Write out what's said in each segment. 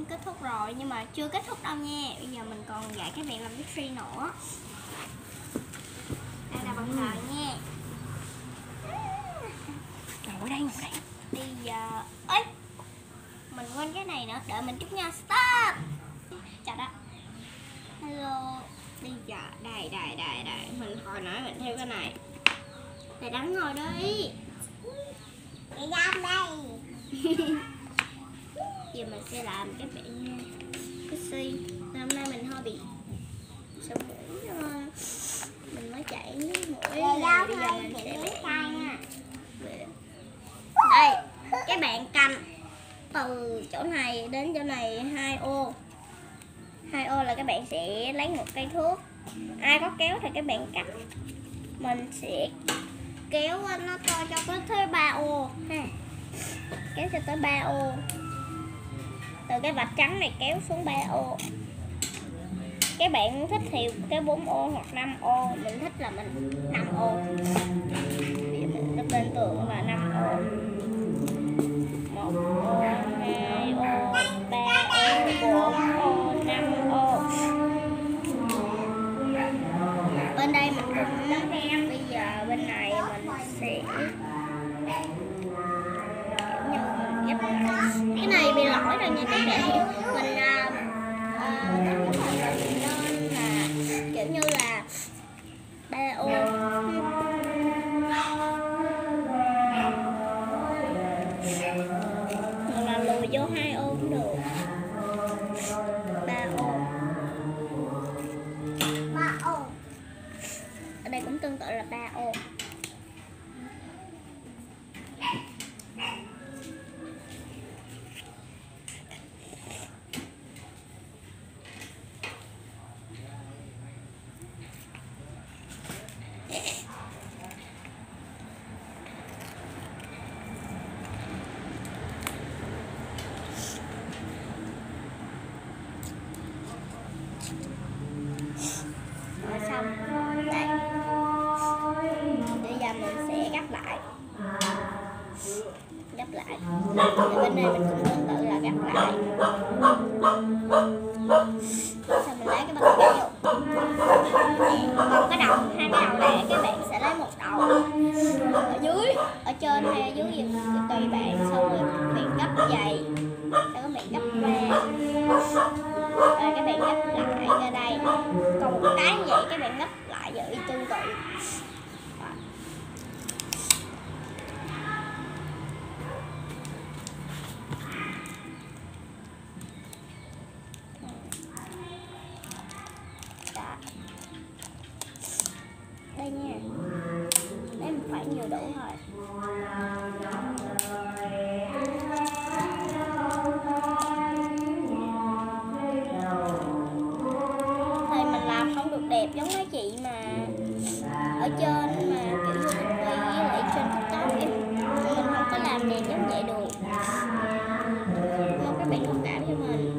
kết thúc rồi, nhưng mà chưa kết thúc đâu nha. Bây giờ mình còn dạy các bạn làm tiếp phi nữa. Đây là bằng cờ nha. Ngồi đây, ngồi đây. Bây giờ ấy mình quên cái này nữa, đợi mình chút nha. Stop. Chào đó. Hello. Bây giờ đây mình hồi nãy mình theo cái này. Thầy Đắng ngồi đây. Thầy Đắng đây. Giờ mình sẽ làm cái bạn nha. Cái si. Hôm nay mình hơi bị sổ mũi thôi. Mình mới chạy nước mũi này. Bây giờ mình sẽ vẽ nha. Đây, các bạn cầm từ chỗ này đến chỗ này 2 ô. 2 ô là các bạn sẽ lấy một cây thước. Ai có kéo thì các bạn cắt. Mình sẽ kéo nó to cho có tới 3 ô ha. Kéo cho tới 3 ô. Từ cái vạch trắng này kéo xuống 3 ô. Các bạn thích thì cái 4 ô hoặc 5 ô. Mình thích là mình 5 ô. Mình đập lên tường là 5 ô. 1 ô, 2 ô, 3 ô, 4 ô, 5 ô. Bên đây mình cũng bây giờ bên này mình sẽ ghép lại. Cái này bị lỗi rồi nha các bạn. Mình nên là kiểu như là 3 ô. Hoặc là lùi vô 2 ô cũng được. 3 ô. 3 ô. Ở đây cũng tương tự là 3 ô. Rồi xong. Đây. Bây giờ mình sẽ gấp lại. Gấp lại. Ở bên này mình cũng tương tự là gấp lại. Xong mình lấy cái băng vẽ vô. Còn cái đầu, hai cái đầu này các bạn sẽ lấy một đầu ở dưới, ở trên hay ở dưới gì tùy bạn. Xong rồi các bạn gấp dày. Xong các bạn gấp ra. Rồi các bạn gấp lại ra đây. Còn một cái như vậy các bạn gấp lại vậy tương tự. Đây nha. Đấy một khoảng nhiều đủ thôi. Thì mình làm không được đẹp giống mấy chị mà ở trên mà kiểu như mình với lại trên TikTok ấy. Mình không có làm đẹp giống vậy được. Mong các bạn thông cảm cho mình.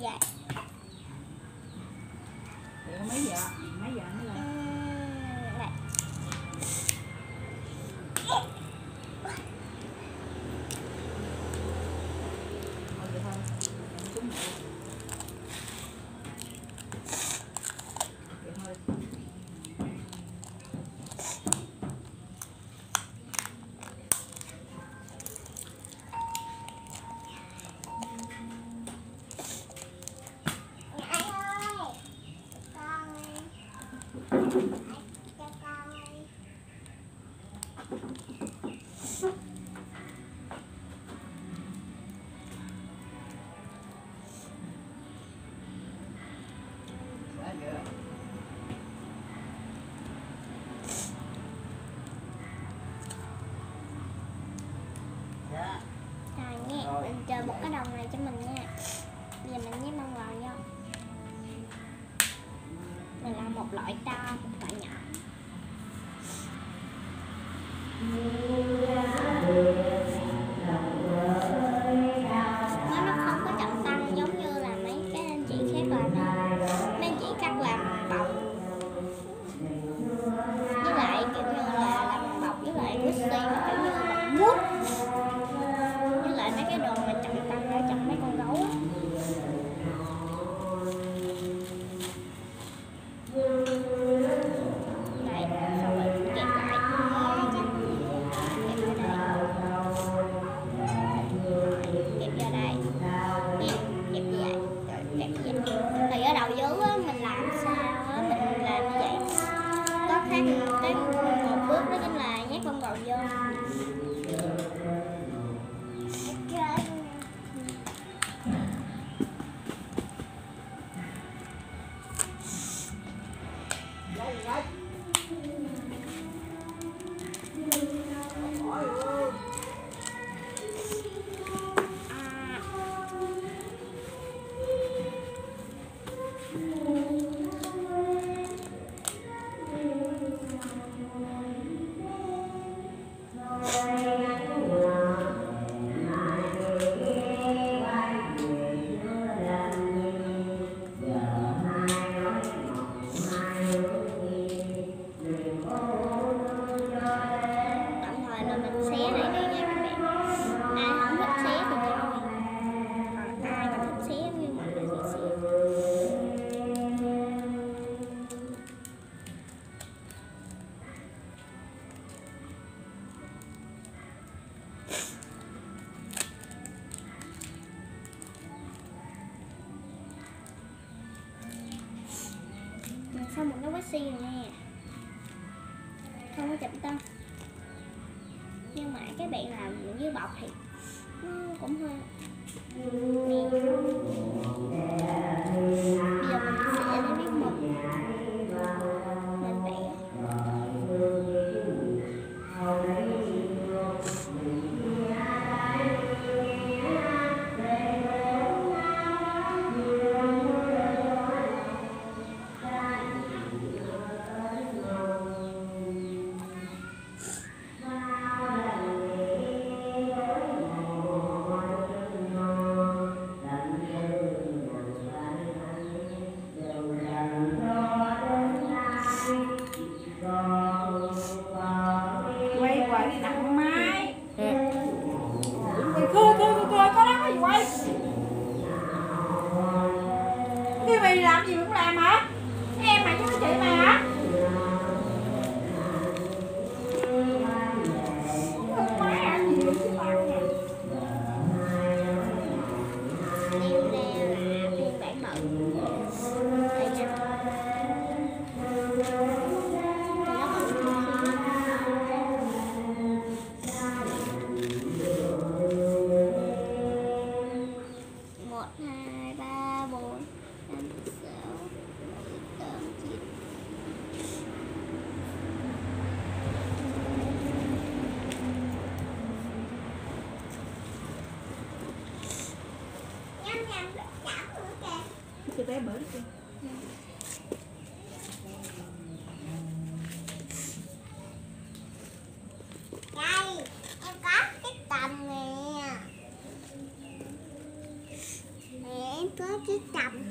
Dạ. Mấy giờ mới lên? Này. một loại to, một loại nhỏ. Nó không có trọng tâm giống như là mấy cái anh chị khác làm. Mấy anh chị cắt làm bọc, với lại kiểu như là làm bọc với lại pussy mà kiểu như là mút, với lại mấy cái đồ mà trọng tâm để chọc mấy con gấu á. Đấy, xong rồi kẹp lại, kẹp vào đây, nè, kẹp như vậy, rồi kẹp như vậy. Thì ở đầu dưới á, mình làm sao á, mình làm như vậy. Có khác cái một bước đó chính là nhét bông gòn vô. Xong một cái waxy rồi nè, không có chụp tao, nhưng mà cái bạn làm dưới bọc thì nó cũng hơi nè. Bây giờ mình sẽ lấy miếng mực mình vẽ. Quay nặng máy. Cười có đó gì quay. Cái mày làm gì cũng làm hả? Em mà chứ chị mày hả? Cái bé mới kìa. Đây, em có cái tầm nè. Nè, em có cái tầm.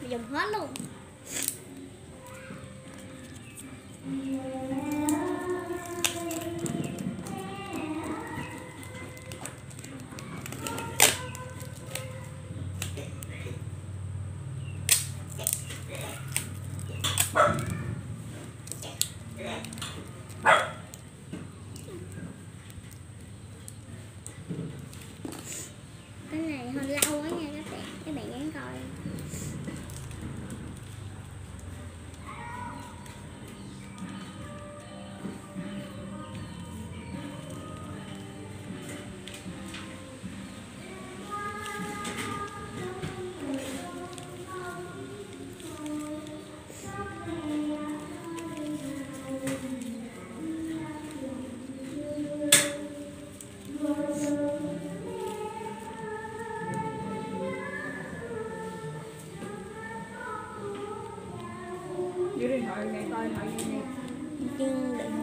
dùng hết luôn. Cái này hơi lâu quá nha các bạn nhắn coi. Giữ điện thoại này coi điện thoại gì nè. Nhưng đừng